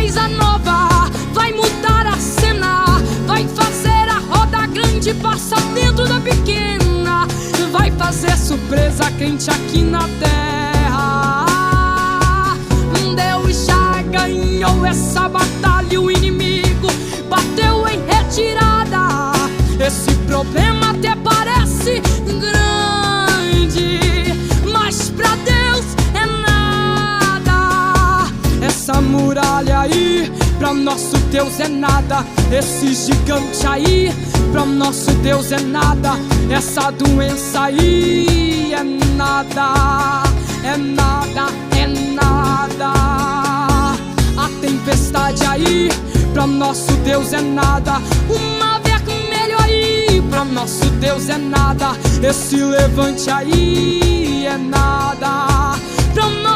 coisa nova, vai mudar a cena, vai fazer a roda grande passar dentro da pequena, vai fazer surpresa quente aqui na terra. Deus já ganhou essa batalha, o inimigo bateu em retirada. Esse problema até parece grande, mas pra Deus é nada. Essa muralha aí, pra nosso Deus é nada. Esse gigante aí, pra nosso Deus é nada. Essa doença aí é nada, é nada, é nada. A tempestade aí, pra nosso Deus é nada. O mar vermelho aí, pra nosso Deus é nada. Esse levante aí é nada.